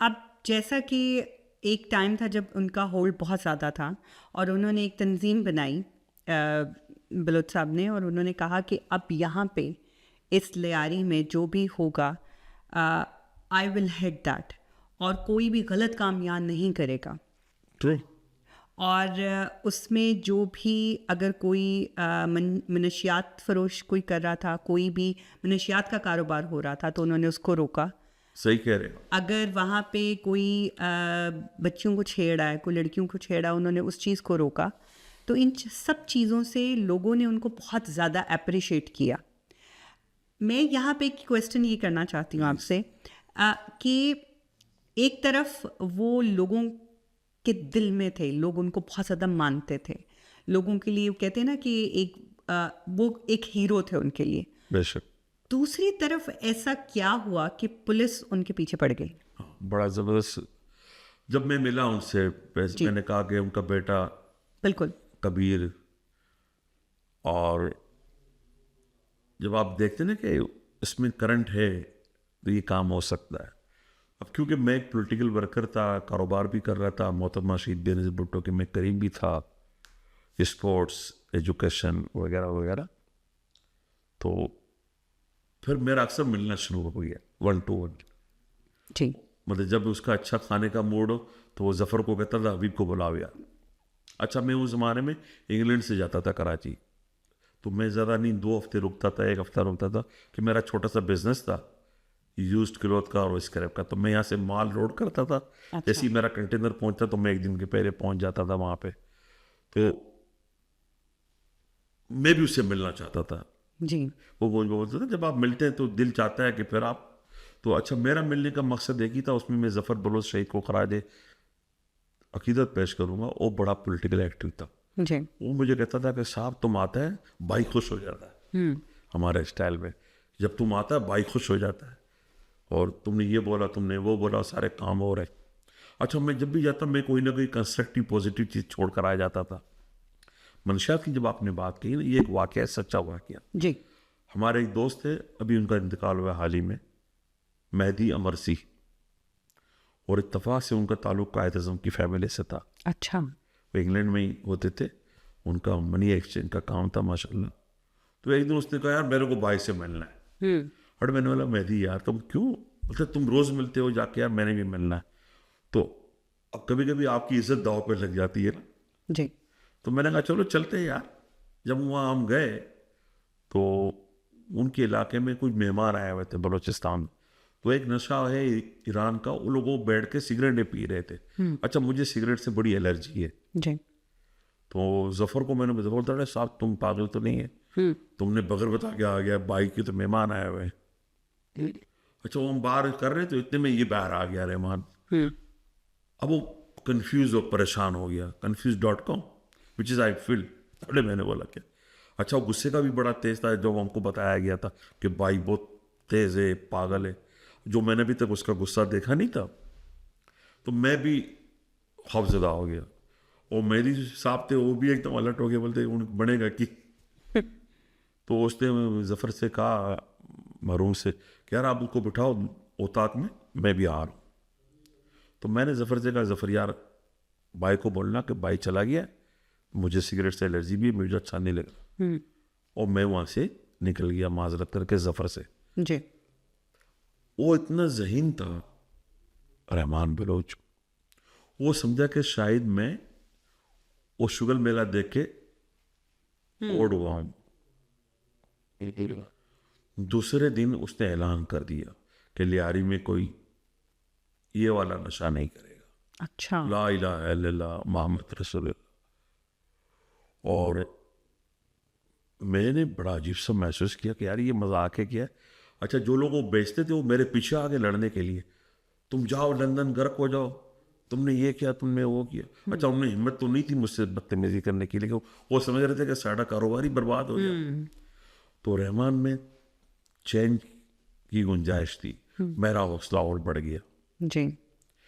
अब जैसा कि एक टाइम था जब उनका होल्ड बहुत ज़्यादा था और उन्होंने एक तंजीम बनाई बलोच साहब ने, और उन्होंने कहा कि अब यहाँ पे इस लियारी में जो भी होगा आई विल हेड दैट, और कोई भी गलत काम यहाँ नहीं करेगा। ट्रू। और उसमें जो भी अगर कोई मनशियात फरोश कोई कर रहा था, कोई भी मनशियात का कारोबार हो रहा था, तो उन्होंने उसको रोका। सही कह रहे हो। अगर वहाँ पे कोई बच्चियों को छेड़ा है, कोई लड़कियों को छेड़ा, उन्होंने उस चीज़ को रोका। तो इन सब चीज़ों से लोगों ने उनको बहुत ज़्यादा अप्रिशिएट किया। मैं यहाँ पे एक क्वेश्चन ये करना चाहती हूँ आपसे कि एक तरफ वो लोगों के दिल में थे, लोग उनको बहुत ज़्यादा मानते थे, लोगों के लिए कहते हैं ना कि वो एक हीरो थे उनके लिए। बेशक। दूसरी तरफ ऐसा क्या हुआ कि पुलिस उनके पीछे पड़ गई? बड़ा ज़बरदस्त। जब मैं मिला उनसे, मैंने कहा कि उनका बेटा बिल्कुल कबीर, और जब आप देखते ना कि इसमें करंट है तो ये काम हो सकता है। अब क्योंकि मैं एक पॉलिटिकल वर्कर था, कारोबार भी कर रहा था, मोहतरमा शहीद बेनज़ीर भुट्टो के मैं करीब भी था, स्पोर्ट्स, एजुकेशन वगैरह वगैरह, तो फिर मेरा अक्सर मिलना शुरू हो गया 1 to 1। जी। मतलब जब उसका अच्छा खाने का मूड हो तो वो जफ़र को कहता था हबीब को बुलाओ यार। अच्छा, मैं उस ज़माने में इंग्लैंड से जाता था कराची, तो मैं ज़्यादा नहीं 2 हफ्ते रुकता था, 1 हफ्ता रुकता था, कि मेरा छोटा सा बिजनेस था यूज्ड क्लॉथ का और स्क्रैप का। तो मैं यहाँ से माल लोड करता था। अच्छा। जैसे ही मेरा कंटेनर पहुँचता तो मैं 1 दिन के पहले पहुँच जाता था वहाँ पे। तो मैं भी उससे मिलना चाहता था। जी। वो बोलते थे जब आप मिलते हैं तो दिल चाहता है कि फिर आप, तो अच्छा मेरा मिलने का मकसद एक ही था, उसमें मैं जफ़र बलोच शहीद को खराज अकीदत पेश करूँगा। वो बड़ा पॉलिटिकल एक्टिव था। जी। वो मुझे कहता था कि साहब तुम आता है भाई खुश हो जाता है। हमारे स्टाइल में जब तुम आता है भाई खुश हो जाता है, और तुमने ये बोला, तुमने वो बोला, सारे काम हो रहे। अच्छा, मैं जब भी जाता मैं कोई ना कोई कंस्ट्रक्टिव पॉजिटिव चीज़ छोड़ कर आ जाता था। मनशियात की जब आपने बात कही ना, ये एक वाक़या, सच्चा वाक़या। जी। हमारे एक दोस्त थे, अभी उनका इंतकाल हुआ हाल ही में, मेहदी अमरसी, और इत्तफाक से उनका ताल्लुक़ कायद आज़म की फैमिली से था। अच्छा। वो इंग्लैंड में ही होते थे, उनका मनी एक्सचेंज का काम था माशाल्लाह। तो एक दिन उसने कहा यार मेरे को भाई से मिलना है। और मैंने बोला मेहदी यार तुम क्यों, मतलब तुम रोज़ मिलते हो जाके, यार मैंने भी मिलना है। तो अब कभी कभी आपकी इज्जत दाव पे लग जाती है ना। जी। तो मैंने कहा चलो चलते हैं यार। जब वहाँ हम गए तो उनके इलाके में कुछ मेहमान आए हुए थे बलूचिस्तान। तो एक नशा है ईरान का, वो लोग बैठ के सिगरेटें पी रहे थे। अच्छा, मुझे सिगरेट से बड़ी एलर्जी है। जी। तो जफ़र को मैंने बोलता साहब तुम पागल तो नहीं है, तुमने बगैर बता के आ गया, बाइक के तो मेहमान आए हुए हैं। अच्छा, वो हम बाहर कर रहे तो इतने में ये बाहर आ गया रहमान। अब वो कंफ्यूज और परेशान हो गया, confused.com which is I feel. अरे मैंने बोला क्या। अच्छा, वो गुस्से का भी बड़ा तेज़ था, जब हमको बताया गया था कि भाई बहुत तेज़ है, पागल है, जो मैंने अभी तक उसका गुस्सा देखा नहीं था। तो मैं भी खौफज़दा हो गया, और मेरी साहब थे वो भी एकदम अलर्ट हो गए, बोलते उन बनेगा कि तो उसने जफ़र से कहा, मरूम से, कि यार आप उसको बिठाओ औताक में, मैं भी आ रहा हूँ। तो मैंने जफ़र से कहा जफ़र यार भाई को बोलना कि भाई चला गया, मुझे सिगरेट से एलर्जी भी है, मुझे अच्छा नहीं लगा। और मैं वहाँ से निकल गया माजरत करके जफ़र से। जी। वो इतना ज़हीन था रहमान बलोच, वो समझा कि शायद मैं वो शुगल मेला देख के ओढ़ हुआ हूँ। दूसरे दिन उसने ऐलान कर दिया कि लियारी में कोई ये वाला नशा नहीं करेगा। अच्छा। ला इलाहा इल्लल्लाह मोहम्मद रसूलुल्लाह। और मैंने बड़ा अजीब सा महसूस किया कि यार ये मजाक है क्या। अच्छा, जो लोग वो बेचते थे वो मेरे पीछे आगे लड़ने के लिए, तुम जाओ लंदन गर्क हो जाओ, तुमने ये किया, तुमने वो किया। अच्छा, उनमें हिम्मत तो नहीं थी मुझसे बदतमीजी करने की, लेकिन वो समझ रहे थे कि सारा कारोबार ही बर्बाद हो गया। तो रहमान में चैन की गुंजाइश थी, मेरा हौसला और बढ़ गया। जी।